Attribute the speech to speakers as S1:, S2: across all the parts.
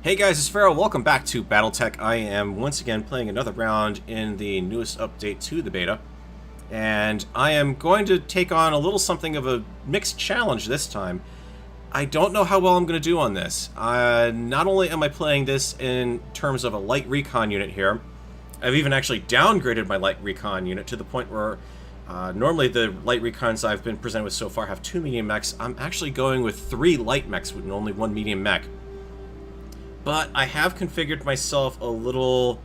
S1: Hey guys, it's Pharaoh. Welcome back to BattleTech. I am once again playing another round in the newest update to the beta. And I am going to take on a little something of a mixed challenge this time. I don't know how well I'm going to do on this. Not only am I playing this in terms of a light recon unit here, I've even actually downgraded my light recon unit to the point where normally the light recons I've been presented with so far have 2 medium mechs. I'm actually going with 3 light mechs with only 1 medium mech. But I have configured myself a little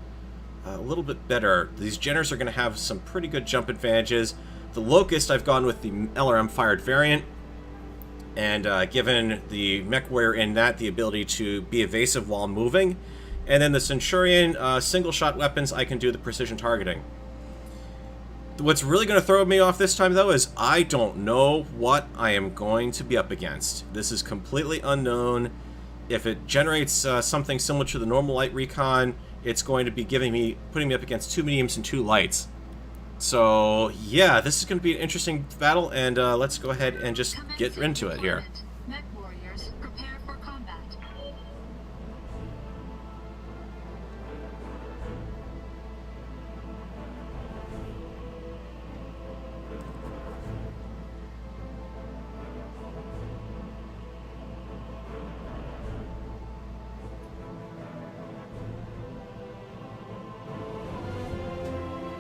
S1: bit better. These Jenners are going to have some pretty good jump advantages. The Locust, I've gone with the LRM fired variant, and given the mech warrior in that the ability to be evasive while moving. And then the Centurion, single shot weapons, I can do the precision targeting. What's really going to throw me off this time, though, is I don't know what I am going to be up against. This is completely unknown. If it generates something similar to the normal light recon, it's going to be putting me up against 2 mediums and 2 lights. So yeah, this is going to be an interesting battle, and let's go ahead and just get into it here.
S2: Mech warriors, prepare for combat.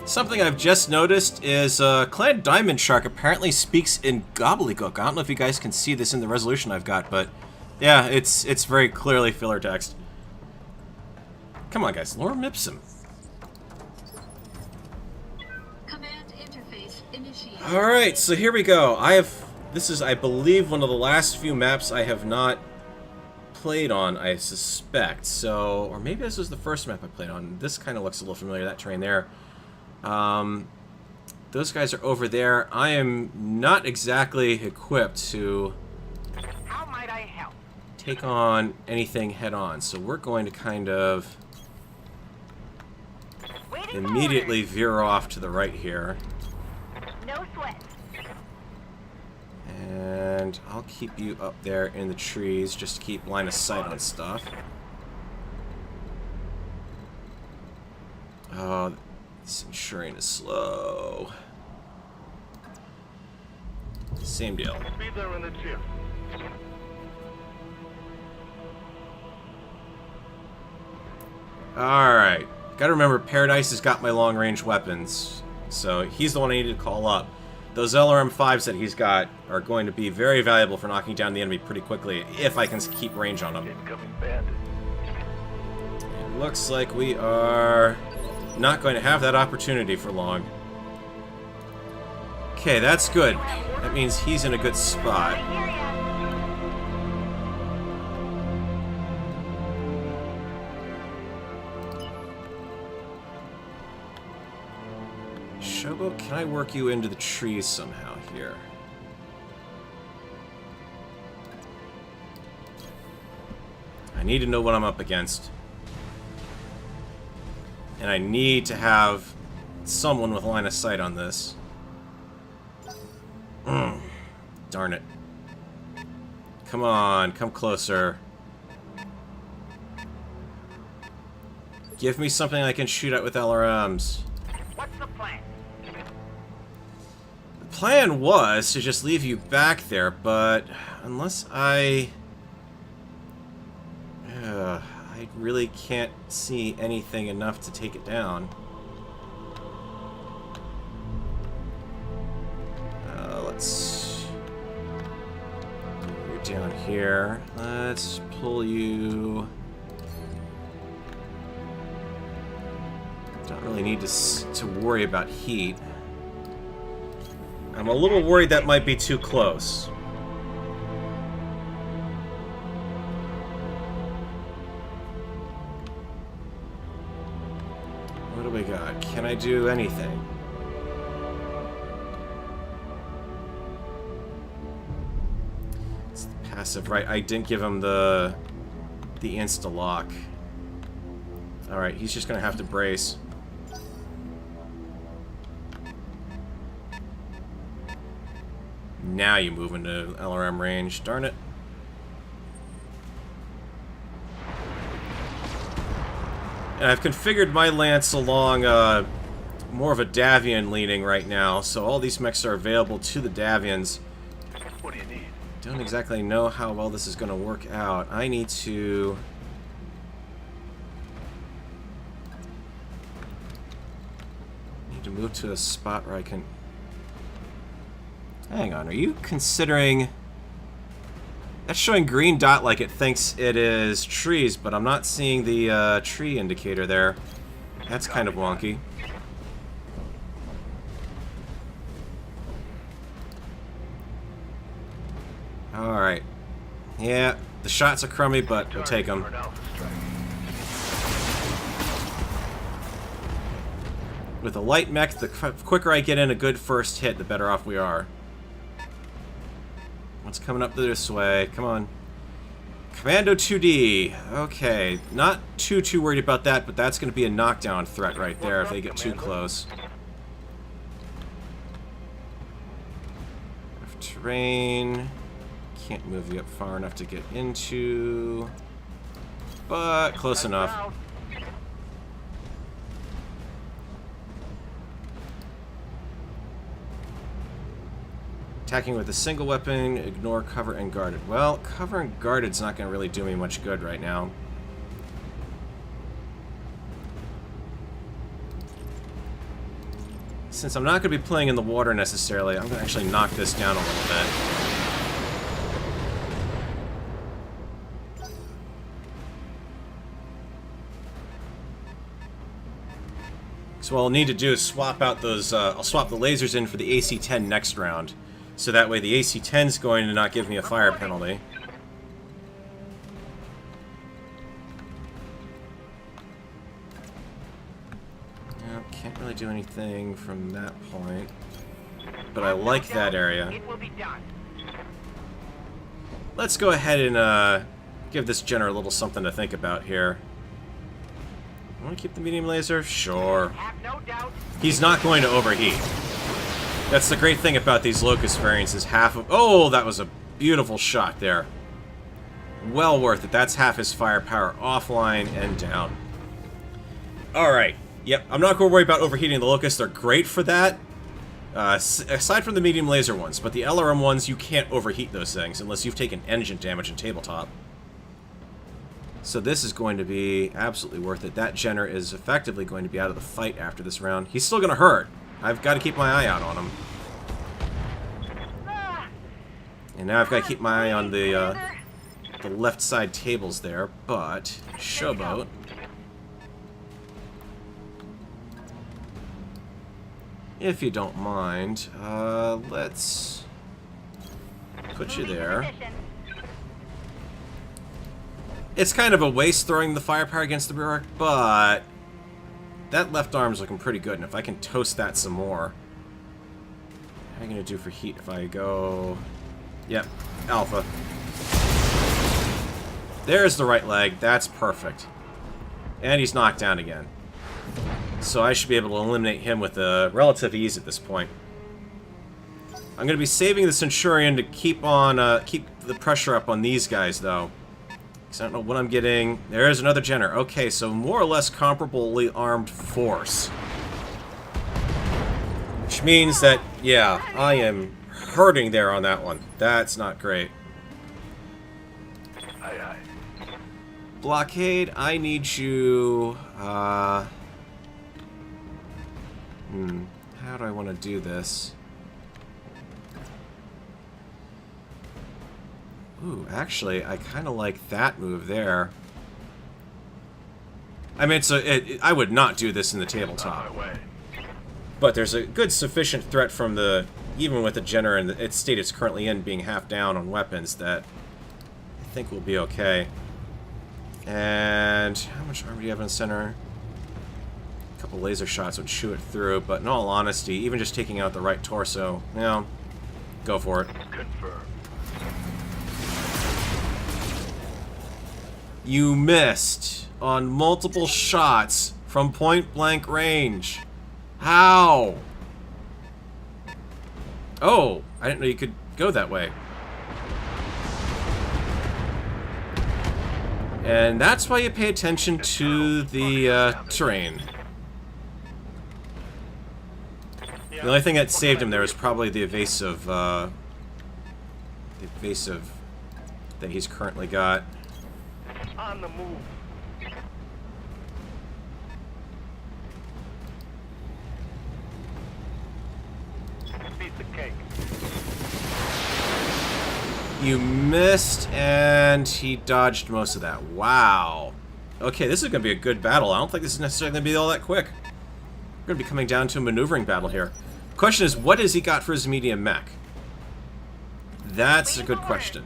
S1: Something I've just noticed is Clan Diamond Shark apparently speaks in gobbledygook. I don't know if you guys can see this in the resolution I've got, but yeah, it's very clearly filler text. Come on, guys, Lorem Ipsum.
S2: Command interface initiated.
S1: All right, so here we go. This is, I believe, one of the last few maps I have not played on, I suspect. So, or maybe this was the first map I played on. This kind of looks a little familiar, that terrain there. Those guys are over there. I am not exactly equipped to
S3: How might I help?
S1: take on anything head-on, so we're going to kind of
S3: Waiting
S1: immediately veer off to the right here.
S3: orders. No sweat.
S1: And I'll keep you up there in the trees just to keep line of sight on stuff. Oh, Centurion is slow. Same deal.
S4: Be there in a jiff.
S1: Alright. Gotta remember, Paradise has got my long-range weapons, so he's the one I need to call up. Those LRM-5s that he's got are going to be very valuable for knocking down the enemy pretty quickly, if I can keep range on them.
S4: Incoming bandit.
S1: It looks like we are not going to have that opportunity for long. Okay, that's good. That means he's in a good spot.
S3: I hear ya.
S1: Shogo, can I work you into the trees somehow here? I need to know what I'm up against. And I need to have someone with line of sight on this. Darn it. Come on, come closer. Give me something I can shoot at with LRMs.
S3: What's the plan?
S1: The plan was to just leave you back there, but unless I really can't see anything enough to take it down. Let's... You're down here. Let's pull you... Don't really need to worry about heat. I'm a little worried that might be too close. What do we got? Can I do anything? It's the passive, right? I didn't give him the insta-lock. Alright, he's just gonna have to brace. Now you move into LRM range. Darn it. And I've configured my lance along more of a Davian leaning right now, so all these mechs are available to the Davians.
S4: What do you need?
S1: Don't exactly know how well this is going to work out. I need to... move to a spot where I can... Hang on, are you considering... That's showing green dot like it thinks it is trees, but I'm not seeing the tree indicator there. That's kind of wonky. Alright. Yeah, the shots are crummy, but we'll take them. With a light mech, the quicker I get in a good first hit, the better off we are. What's coming up this way? Come on. Commando 2D. Okay, not too worried about that, but that's going to be a knockdown threat right there if they get too close. Terrain. Can't move you up far enough to get into, but close enough. Attacking with a single weapon, ignore cover and guarded. Well, cover and guarded's not going to really do me much good right now. Since I'm not going to be playing in the water necessarily, I'm going to actually knock this down a little bit. So what I'll need to do is swap out those, I'll swap the lasers in for the AC-10 next round. So that way the AC-10 is going to not give me a fire penalty. Yep, can't really do anything from that point. But I like that area.
S3: It will be done.
S1: Let's go ahead and give this Jenner a little something to think about here. Want to keep the medium laser? Sure.
S3: Have no doubt.
S1: He's not going to overheat. That's the great thing about these Locust variants is half of... Oh, that was a beautiful shot there. Well worth it. That's half his firepower offline and down. Alright. Yep, I'm not going to worry about overheating the Locust. They're great for that. Aside from the medium laser ones. But the LRM ones, you can't overheat those things unless you've taken engine damage in tabletop. So this is going to be absolutely worth it. That Jenner is effectively going to be out of the fight after this round. He's still going to hurt. I've got to keep my eye out on him. And now I've got to keep my eye on the left side tables there, but Showboat. If you don't mind, let's put you there. It's kind of a waste throwing the firepower against the rear arc, but that left arm's looking pretty good, and if I can toast that some more... How am I going to do for heat if I go... Yep, Alpha. There's the right leg, that's perfect. And he's knocked down again. So I should be able to eliminate him with relative ease at this point. I'm going to be saving the Centurion to keep the pressure up on these guys, though. Because I don't know what I'm getting. There is another Jenner. Okay, so more or less comparably armed force. Which means that, yeah, I am hurting there on that one. That's not great.
S4: Aye, aye.
S1: Blockade, I need you... How do I want to do this? Ooh, actually, I kind of like that move there. I mean, I would not do this in the tabletop. But there's a good sufficient threat from the... Even with the Jenner and its state it's currently in being half down on weapons that I think will be okay. And how much armor do you have in the center? A couple laser shots would chew it through, but in all honesty, even just taking out the right torso, you know, go for it.
S4: Confirm.
S1: You missed on multiple shots from point-blank range. How? Oh, I didn't know you could go that way. And that's why you pay attention to the terrain. The only thing that saved him there is probably the evasive that he's currently got.
S4: On the move. Piece of cake.
S1: You missed, and he dodged most of that. Wow. Okay, this is going to be a good battle. I don't think this is necessarily going to be all that quick. We're going to be coming down to a maneuvering battle here. Question is, what has he got for his medium mech? That's a good question.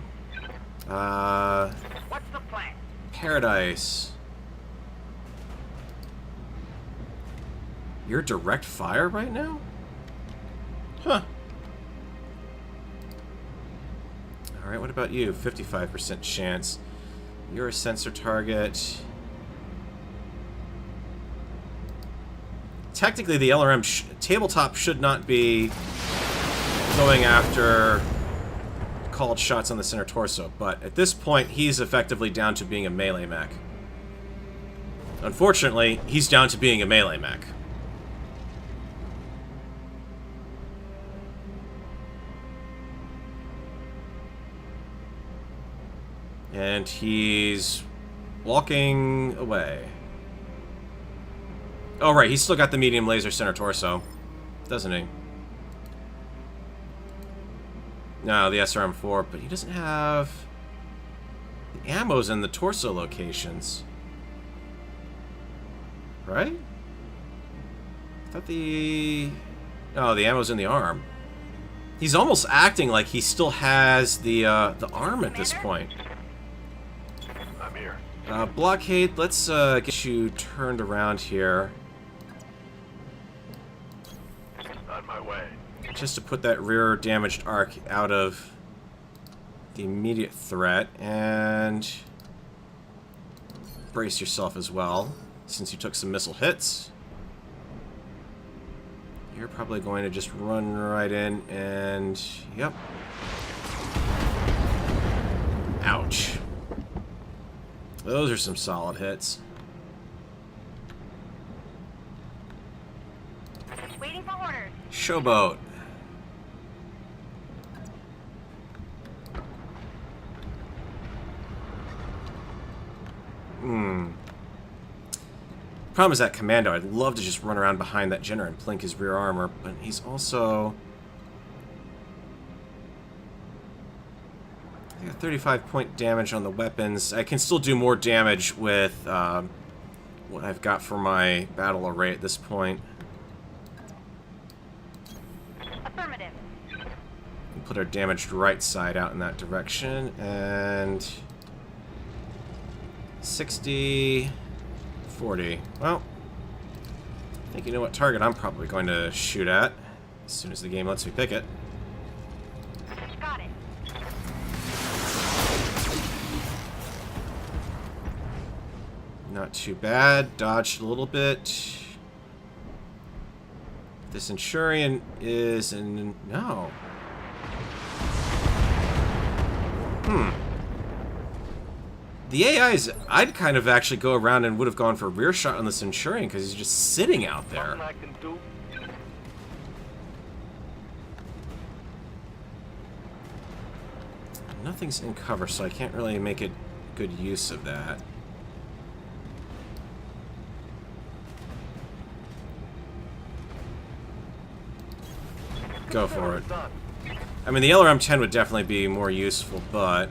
S3: What's the plan?
S1: Paradise. You're direct fire right now? Huh. Alright, what about you? 55% chance. You're a sensor target. Technically, the LRM tabletop should not be going after called shots on the center torso, but at this point, he's effectively down to being a melee mech. Unfortunately, he's down to being a melee mech. And he's walking away. Oh, right, he's still got the medium laser center torso, doesn't he? No, the SRM-4, but he doesn't have the ammos in the torso locations. Right? I thought the... Oh, the ammo's in the arm. He's almost acting like he still has the arm at this point.
S4: I'm here.
S1: Blockade, let's get you turned around here.
S4: On my way.
S1: Just to put that rear damaged arc out of the immediate threat, and brace yourself as well, since you took some missile hits. You're probably going to just run right in and... Yep. Ouch. Those are some solid hits.
S3: Waiting for orders.
S1: Showboat. Problem is that Commando, I'd love to just run around behind that Jenner and plink his rear armor, but he's also... I got 35-point damage on the weapons. I can still do more damage with what I've got for my battle array at this point.
S3: Affirmative.
S1: We'll put our damaged right side out in that direction, and... 60... 40. Well, I think you know what target I'm probably going to shoot at as soon as the game lets me pick it.
S3: Got it.
S1: Not too bad. Dodged a little bit. The Centurion is in... No. The AIs, I'd kind of actually go around and would have gone for a rear shot on the Centurion because he's just sitting out there.
S4: Something I can do.
S1: Nothing's in cover, so I can't really make it good use of that. Go for it.
S4: Done.
S1: I mean, the LRM-10 would definitely be more useful, but...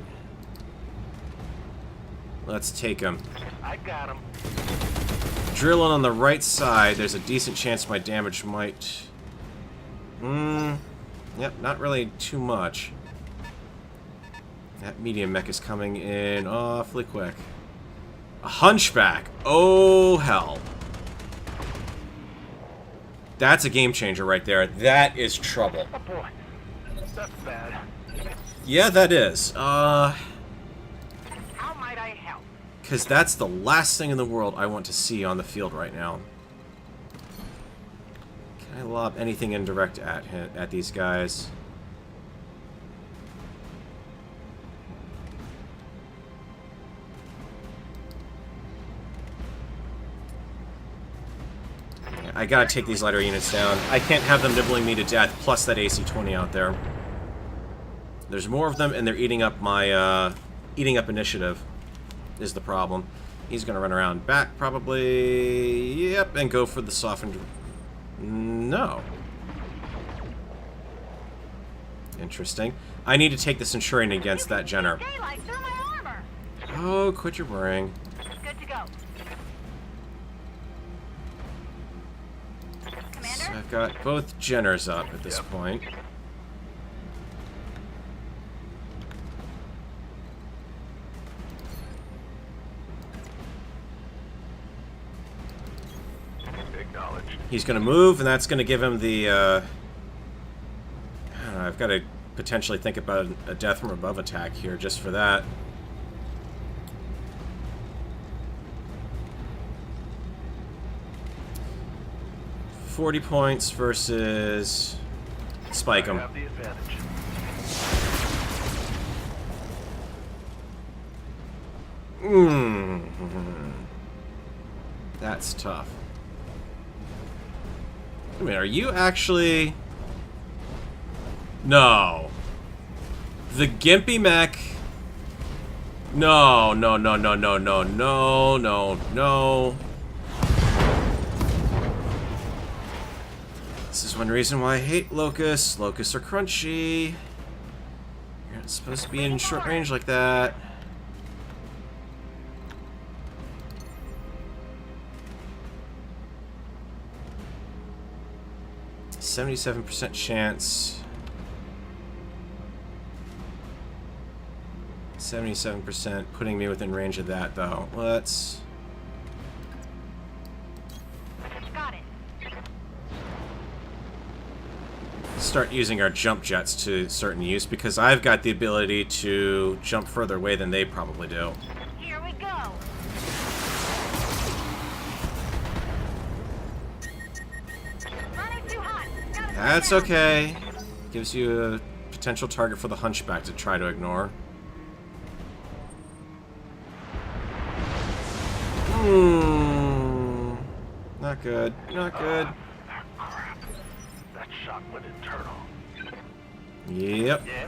S1: Let's take him.
S4: I got him.
S1: Drilling on the right side, there's a decent chance my damage might... Yep, not really too much. That medium mech is coming in awfully quick. A hunchback! Oh, hell. That's a game changer right there. That is trouble.
S4: Oh boy. That's bad.
S1: Yeah, that is.
S3: How might I help?
S1: Because that's the last thing in the world I want to see on the field right now. Can I lob anything indirect at these guys? I gotta take these lighter units down. I can't have them nibbling me to death, plus that AC-20 out there. There's more of them, and they're eating up my, eating up initiative, is the problem. He's gonna run around back, probably, yep, and go for the softened... No. Interesting. I need to take the Centurion against that Jenner.
S3: Daylight through my armor.
S1: Oh, quit your worrying.
S3: Good to go. Commander?
S1: So I've got both Jenners up at this point.
S4: Acknowledged.
S1: He's going to move, and that's going to give him the... I don't know, I've got to potentially think about a death from above attack here just for that. $40 points versus... Spike him.
S4: I have the advantage.
S1: That's tough. I mean, are you actually... No. The Gimpy mech... No, no, no, no, no, no, no, no, no. This is one reason why I hate locusts. Locusts are crunchy. You're not supposed to be in short range like that. %77% chance. 77% putting me within range of that, though. Let's
S3: Got it.
S1: start using our jump jets to certain use, because I've got the ability to jump further away than they probably do.
S3: Here we go. Running too hot. Gotta
S1: That's
S3: slow down.
S1: okay. Gives you a potential target for the Hunchback to try to ignore. Not good. Not good.
S4: Crap. That shot went internal.
S1: Yep.
S4: Yeah.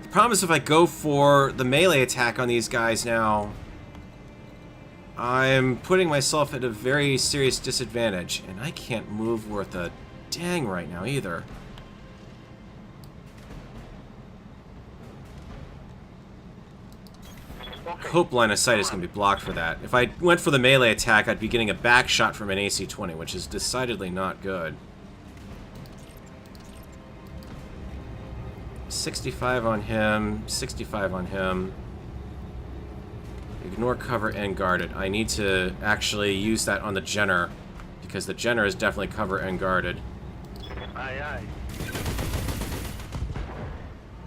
S1: The problem is if I go for the melee attack on these guys now, I'm putting myself at a very serious disadvantage, and I can't move worth a dang right now either. Hope line of sight is going to be blocked for that. If I went for the melee attack, I'd be getting a back shot from an AC-20, which is decidedly not good. 65 on him, 65 on him. Ignore cover and guard it. I need to actually use that on the Jenner, because the Jenner is definitely cover and guarded.
S4: Aye, aye.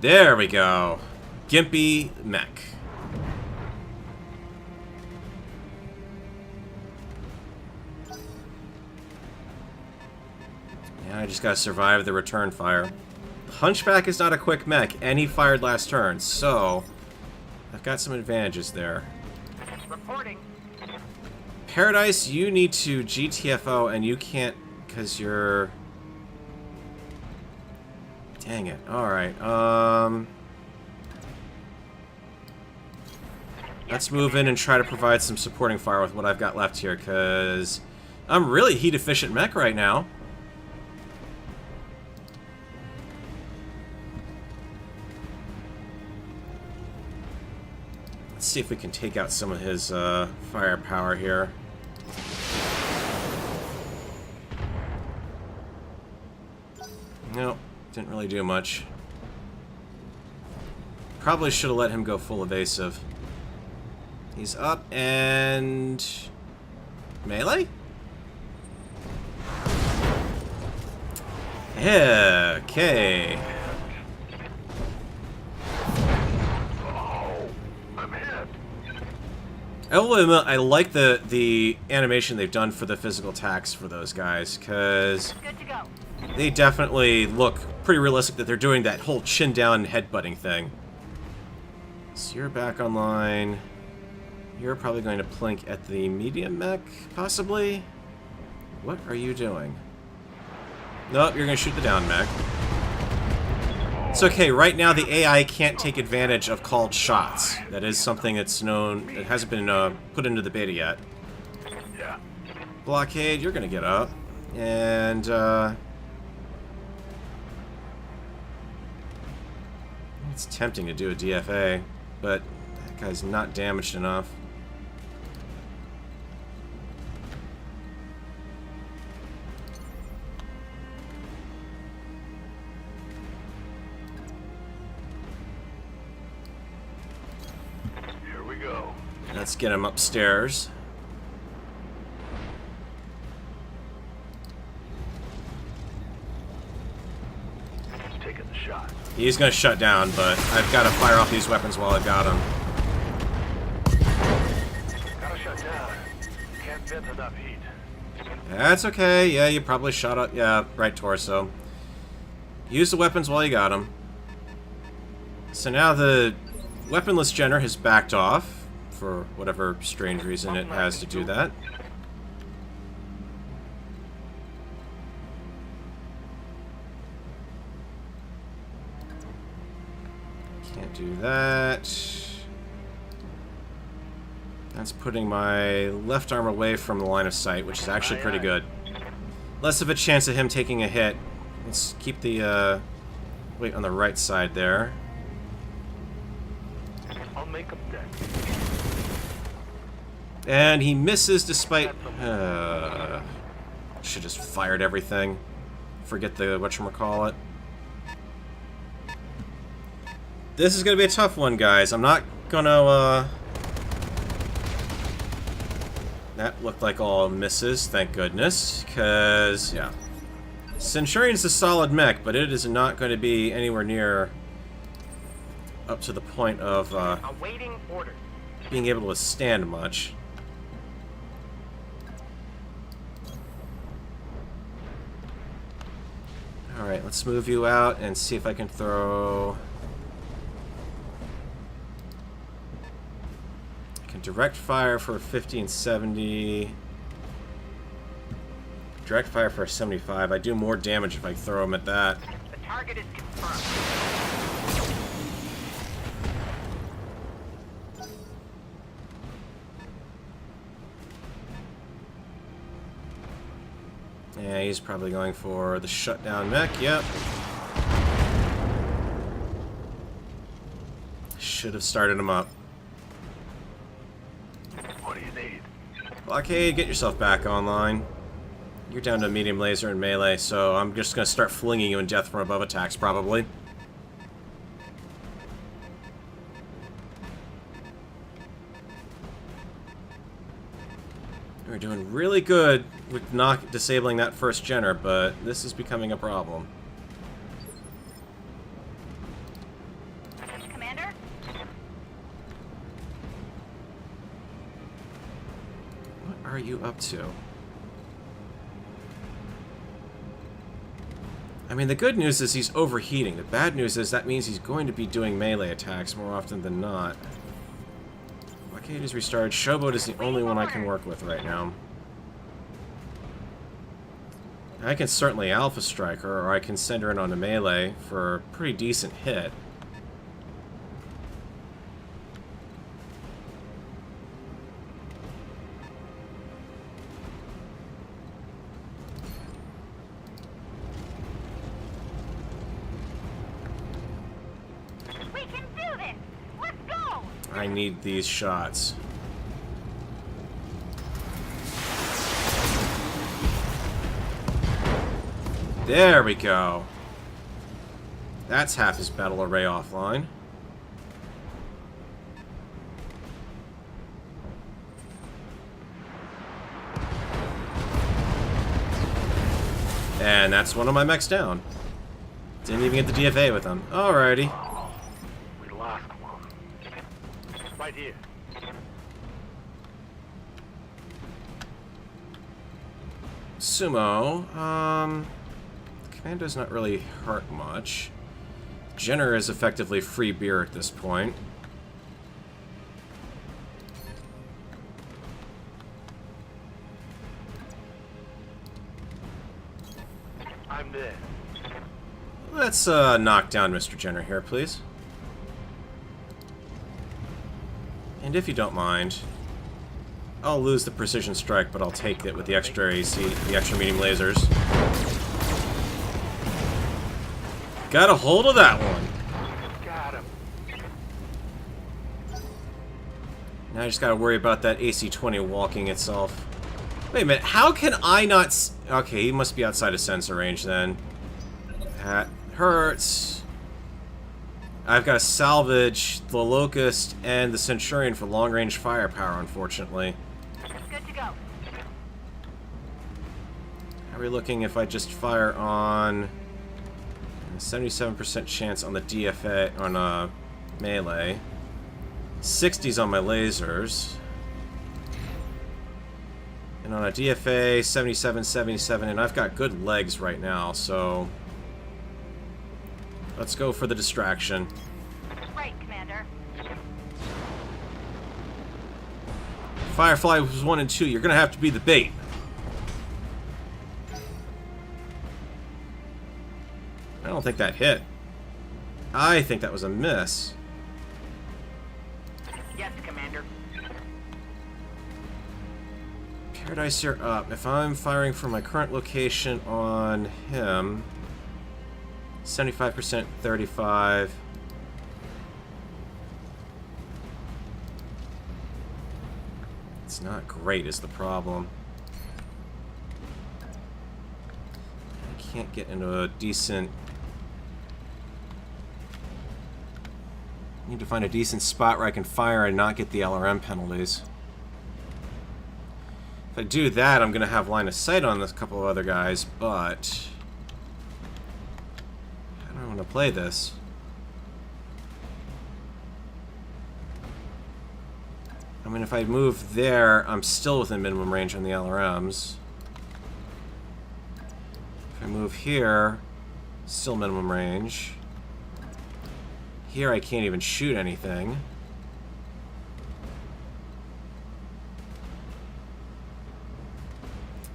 S1: There we go. Gimpy mech. Yeah, I just gotta survive the return fire. Hunchback is not a quick mech, and he fired last turn, so I've got some advantages there.
S3: Reporting.
S1: Paradise, you need to GTFO, and you can't because you're... Dang it. Alright, let's move in and try to provide some supporting fire with what I've got left here, because I'm really heat-efficient mech right now. Let's see if we can take out some of his firepower here. Nope, didn't really do much. Probably should have let him go full evasive. He's up and... melee? Yeah, okay.
S4: Oh, I'm hit.
S1: I will admit, I like the animation they've done for the physical attacks for those guys, because
S3: Good to go.
S1: they definitely look pretty realistic that they're doing that whole chin down headbutting thing. So you're back online. You're probably going to plink at the medium mech, possibly? What are you doing? Nope, you're going to shoot the down mech. It's okay, right now the AI can't take advantage of called shots. That is something that's known, it hasn't been put into the beta yet.
S4: Yeah.
S1: Blockade, you're going to get up. And, it's tempting to do a DFA, but that guy's not damaged enough.
S4: Here we go.
S1: Let's get him upstairs.
S4: Taking the shot.
S1: He's gonna shut down, but I've got to fire off these weapons while I've got him.
S4: Gotta shut down. Can't vent enough heat.
S1: That's okay. Yeah, you probably shot up. Yeah, right torso. Use the weapons while you got them. So now the weaponless Jenner has backed off for whatever strange reason it has to do that. Can't do that. That's putting my left arm away from the line of sight, which is actually pretty good. Less of a chance of him taking a hit. Let's keep the weight on the right side there.
S4: I'll make him dead.
S1: And he misses despite... should just fired everything. Forget the whatchamacallit. This is gonna be a tough one, guys. I'm not gonna, That looked like all misses, thank goodness. Because, yeah. Centurion's a solid mech, but it is not going to be anywhere near up to the point of,
S3: Awaiting order.
S1: being able to withstand much. Alright, let's move you out and see if I can throw... I can direct fire for 50 and 70. Direct fire for 75. I do more damage if I throw him at that.
S3: The target is confirmed.
S1: Yeah, he's probably going for the shutdown mech. Yep. Should have started him up.
S4: What do you need?
S1: Blockade, get yourself back online. You're down to medium laser and melee, so I'm just going to start flinging you in death from above attacks, probably. We're doing really good with not disabling that first Jenner, but this is becoming a problem.
S3: Commander?
S1: What are you up to? I mean, the good news is he's overheating. The bad news is that means he's going to be doing melee attacks more often than not. Blockade is restarted. Showboat is the only one I can work with right now. I can certainly Alpha Strike her, or I can send her in on a melee for a pretty decent hit.
S3: We can do this! Let's go!
S1: I need these shots. There we go. That's half his battle array offline. And that's one of my mechs down. Didn't even get the DFA with him. Alrighty.
S4: We lost one. Right here.
S1: Sumo, Commando's not really hurt much. Jenner is effectively free beer at this point.
S4: I'm there.
S1: Let's knock down Mr. Jenner here, please. And if you don't mind, I'll lose the precision strike, but I'll take it with the extra AC, the extra medium lasers. Got a hold of that one.
S4: Got him.
S1: Now I just gotta worry about that AC-20 walking itself. Wait a minute, how can I not okay, he must be outside of sensor range then. That hurts. I've got to salvage the Locust and the Centurion for long-range firepower, unfortunately.
S3: Good to go.
S1: How are we looking if I just fire on... 77% chance on the DFA, on melee. 60s on my lasers. And on a DFA, 77, 77, and I've got good legs right now, so... Let's go for the distraction.
S3: Right, Commander.
S1: Firefly was 1 and 2. You're gonna have to be the bait. I don't think that hit. I think that was a miss.
S3: Yes, Commander.
S1: Paradise, you're up. If I'm firing from my current location on him... 75%, 35. It's not great is the problem. I can't get into a decent... Need to find a decent spot where I can fire and not get the LRM penalties. If I do that, I'm going to have line of sight on a couple of other guys, but... I don't want to play this. I mean, if I move there, I'm still within minimum range on the LRMs. If I move here, still minimum range. Here I can't even shoot anything.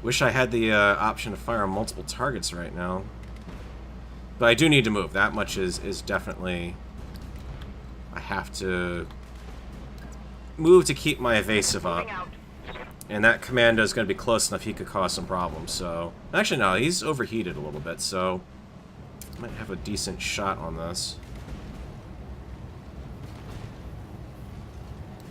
S1: Wish I had the option to fire on multiple targets right now. But I do need to move. That much is definitely... I have to move to keep my evasive up. And that commando is going to be close enough he could cause some problems, so... Actually, no, he's overheated a little bit, so... I might have a decent shot on this.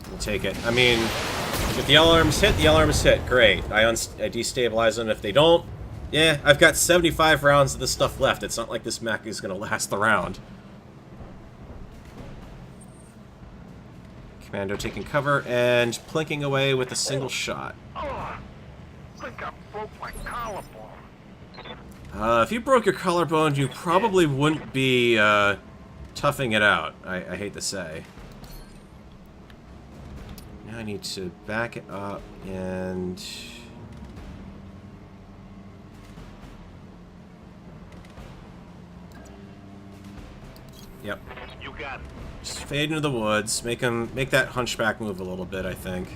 S1: We'll take it. I mean, if the alarms hit, the alarms hit. Great. I destabilize them. If they don't, yeah, I've got 75 rounds of this stuff left. It's not like this mech is going to last the round. Commando taking cover and plinking away with a single shot.
S4: Oh, I think I broke my collarbone.
S1: If you broke your collarbone, you probably wouldn't be toughing it out, I hate to say. Now I need to back it up and... Yep.
S4: You got it.
S1: Just fade into the woods, make that hunchback move a little bit, I think.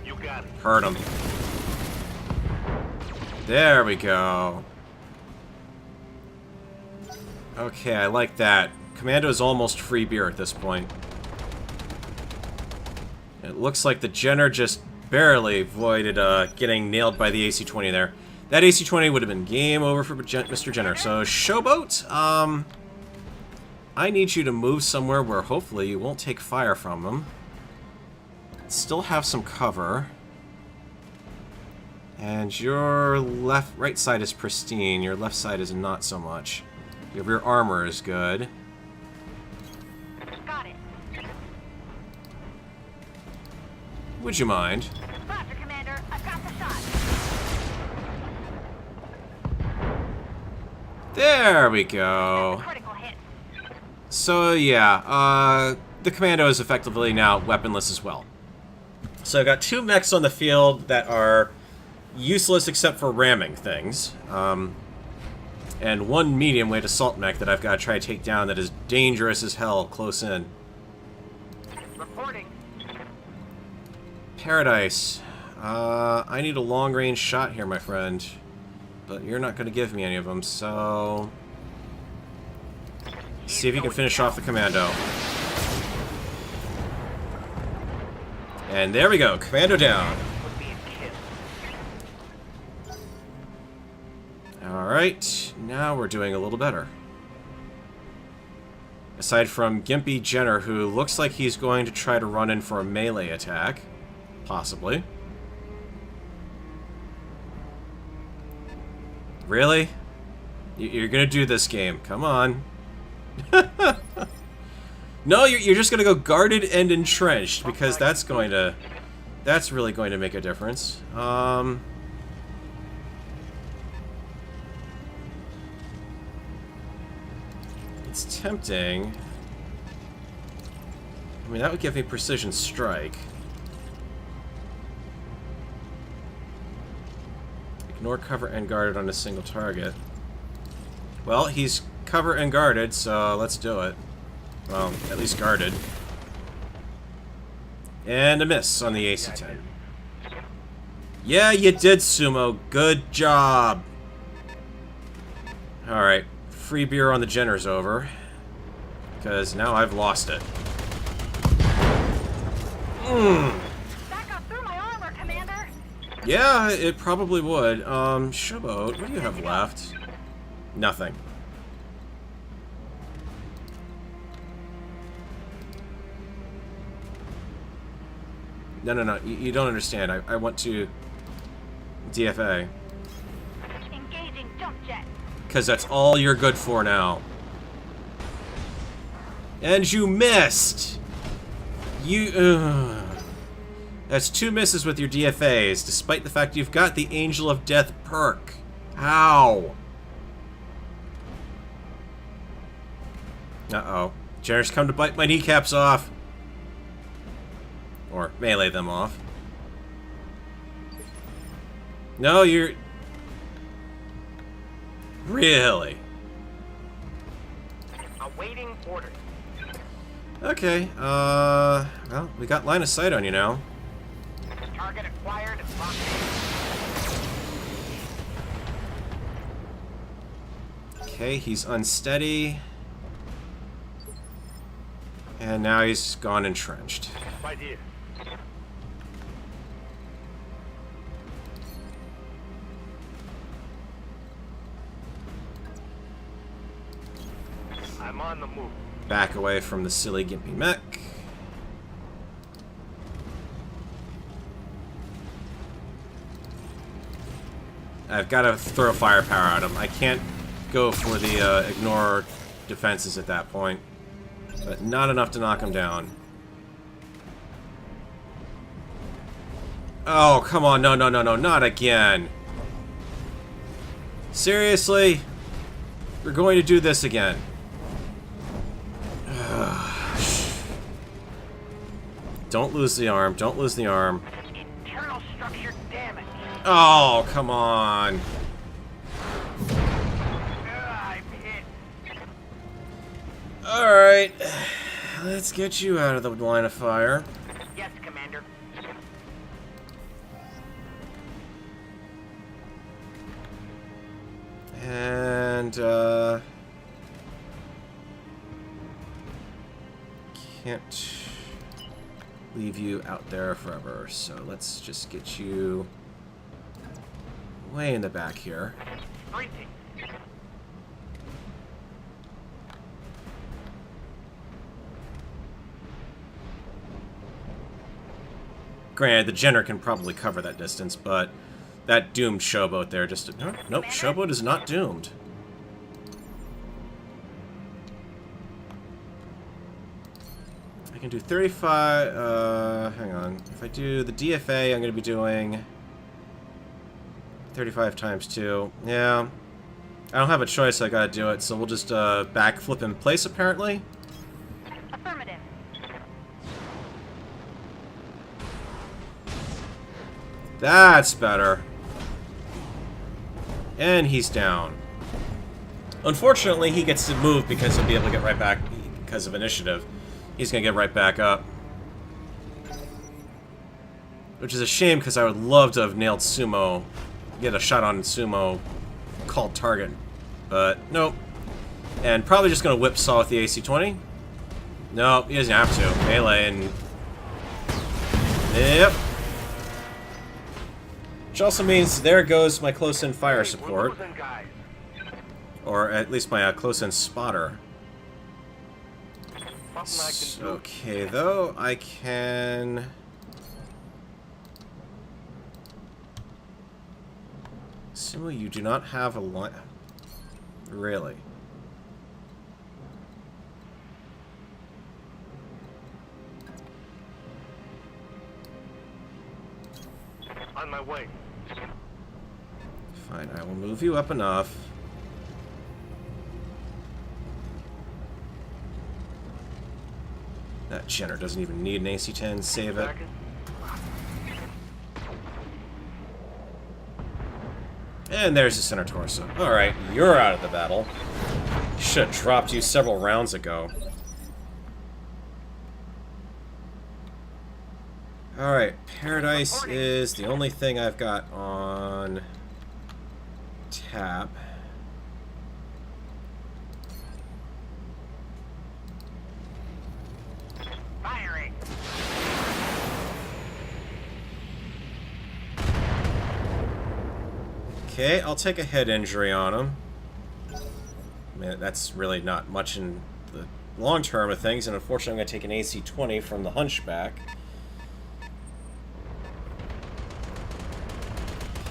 S4: You got it.
S1: Hurt him. There we go. Okay, I like that. Commando is almost free beer at this point. It looks like the Jenner just barely avoided getting nailed by the AC-20 there. That AC-20 would have been game over for Mr. Jenner. So, Showboat, I need you to move somewhere where hopefully you won't take fire from them. Still have some cover. And your right side is pristine. Your left side is not so much. Your rear armor is good.
S3: Got it.
S1: Would you mind?
S3: Roger, Commander. I've got the shot.
S1: There we go.
S3: Critical hit.
S1: So yeah, the commando is effectively now weaponless as well. So I've got two mechs on the field that are useless except for ramming things. And one medium-weight assault mech that I've got to try to take down that is dangerous as hell close in.
S3: Reporting.
S1: Paradise. I need a long-range shot here, my friend. but you're not going to give me any of them, so... See if you can finish off the commando. And there we go, commando down. Alright, now we're doing a little better. Aside from Gimpy Jenner, who looks like he's going to try to run in for a melee attack. Possibly. Really? You're gonna do this game. Come on. No, you're just gonna go guarded and entrenched, because that's really going to make a difference. It's tempting. I mean, that would give me precision strike. Ignore cover and guarded on a single target. Well, he's cover and guarded, so let's do it. Well, at least guarded. And a miss on the AC-10. Yeah, you did, Sumo. Good job. Alright. Free beer on the Jenner's over. Because now I've lost it.
S3: Back up through my armor, Commander.
S1: Yeah, it probably would. Showboat, what do you have left? Nothing. No. You don't understand. I want to DFA.
S3: Engaging jump jet.
S1: Because that's all you're good for now. And you missed! That's 2 misses with your DFAs, despite the fact you've got the Angel of Death perk. Ow! Uh-oh. Jenner's come to bite my kneecaps off. Or melee them off. No, you're... Really?
S4: Awaiting orders.
S1: Okay, well, we got line of sight on you now.
S4: Target acquired and locked in.
S1: Okay, he's unsteady. And now he's gone entrenched.
S4: Right here. I'm on the move.
S1: Back away from the silly gimpy mech. I've got to throw firepower at him. I can't go for the ignore defenses at that point. But not enough to knock him down. Oh, come on. No, not again. Seriously? We're going to do this again. Don't lose the arm. Don't lose the arm.
S4: Internal structure damage.
S1: Oh, come on.
S4: I'm hit.
S1: Alright. Let's get you out of the line of fire.
S4: Yes, Commander.
S1: And, can't leave you out there forever, so let's just get you way in the back here.
S4: Sprinting.
S1: Granted, the Jenner can probably cover that distance, but that doomed Showboat there just... Nope, Showboat is not doomed. I can do 35... hang on. If I do the DFA, I'm going to be doing 35 times 2. Yeah. I don't have a choice, I gotta do it, so we'll just backflip in place, apparently.
S3: Affirmative.
S1: That's better. And he's down. Unfortunately, he gets to move because he'll be able to get right back because of initiative. He's gonna get right back up. Which is a shame because I would love to have nailed Sumo. Get a shot on Sumo called target, but nope. And probably just going to whipsaw with the AC-20. No, he doesn't have to. Melee and... Yep. Which also means there goes my close-in fire support.
S4: We're losing guys.
S1: Or at least my close-in spotter.
S4: Something I can do.
S1: Okay, though, I can... Assuming you do not have a line... Really?
S4: On my way.
S1: Fine, I will move you up enough. That Jenner doesn't even need an AC-10. Save it.
S4: Second.
S1: And there's the center torso. Alright, you're out of the battle. Should have dropped you several rounds ago. Alright, Paradise is the only thing I've got on tap.
S3: Firing.
S1: Okay, I'll take a head injury on him. I mean, that's really not much in the long term of things, and unfortunately I'm going to take an AC-20 from the Hunchback.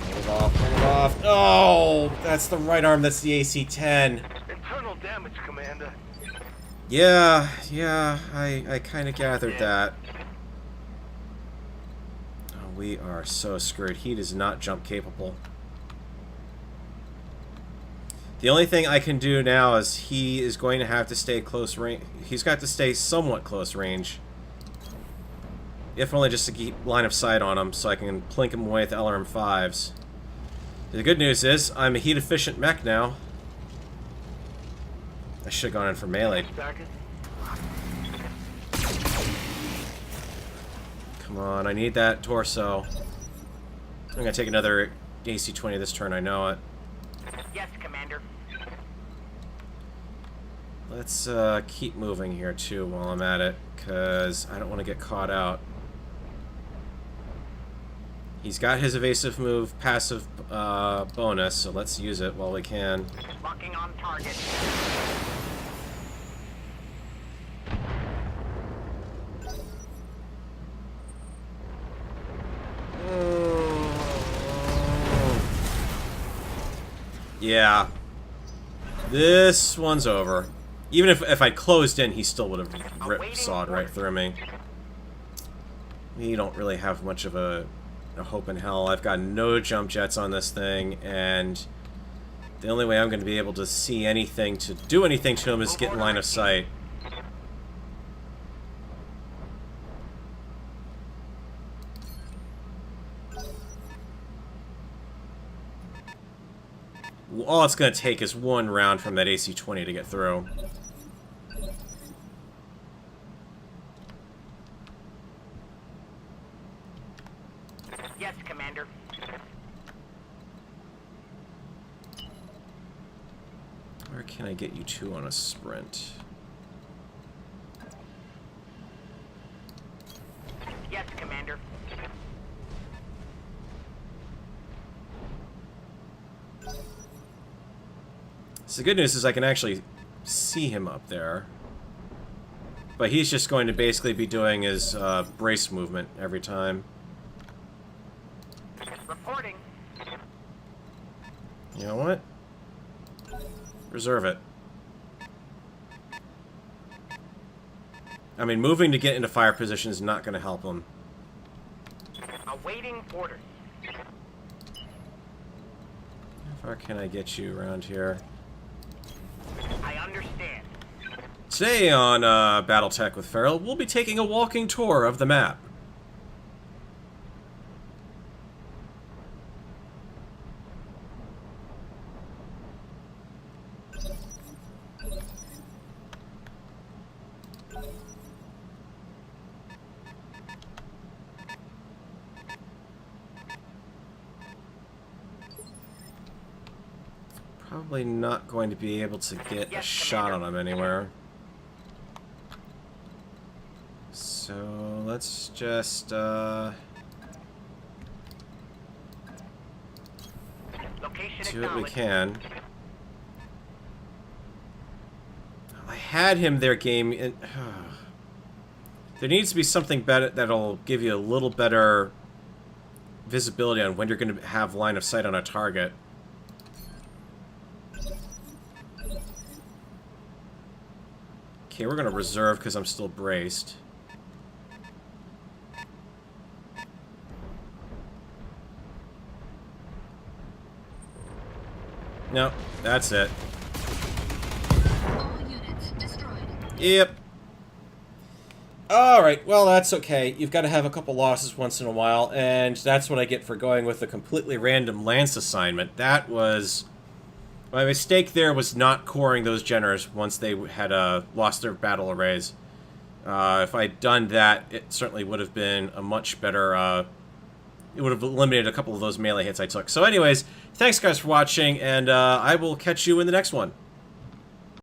S1: Pull it off, pull it off. Oh, that's the right arm, that's the AC-10.
S4: Internal damage, Commander.
S1: Yeah, I kind of gathered that. Oh, we are so screwed. He is not jump capable. The only thing I can do now is he is going to have to stay close range. He's got to stay somewhat close range. If only just to keep line of sight on him so I can plink him away with LRM-5s. The good news is I'm a heat-efficient mech now. I should have gone in for melee.
S4: Second.
S1: Come on, I need that torso. I'm going to take another AC-20 this turn, I know it.
S3: Yes, Commander.
S1: Let's keep moving here too while I'm at it, because I don't want to get caught out. He's got his evasive move passive bonus, so let's use it while we can.
S3: Locking on target.
S1: Yeah. This one's over. Even if I closed in, he still would have rip-sawed right through me. We don't really have much of a hope in hell. I've got no jump jets on this thing, and the only way I'm going to be able to see anything, to do anything to him, is get in line of sight. All it's going to take is one round from that AC-20 to get through.
S3: Yes, Commander.
S1: Where can I get you two on a sprint?
S3: Yes, Commander.
S1: So the good news is I can actually see him up there. But he's just going to basically be doing his brace movement every time.
S3: Reporting.
S1: You know what? Reserve it. I mean, moving to get into fire position is not going to help him.
S3: Awaiting orders.
S1: How far can I get you around here?
S3: I understand.
S1: Today on BattleTech with Farrell, we'll be taking a walking tour of the map. Probably not going to be able to get a shot on him anywhere. So let's just do what we can. I had him there, game. And, there needs to be something better that'll give you a little better visibility on when you're going to have line of sight on a target. Okay, we're going to reserve because I'm still braced. No, that's it.
S2: All units destroyed.
S1: Yep. Alright, well, that's okay. You've got to have a couple losses once in a while, and that's what I get for going with a completely random lance assignment. That was... My mistake there was not coring those generators once they had lost their battle arrays. If I'd done that, it certainly would have been a much better... it would have eliminated a couple of those melee hits I took. So anyways, thanks guys for watching, and I will catch you in the next one.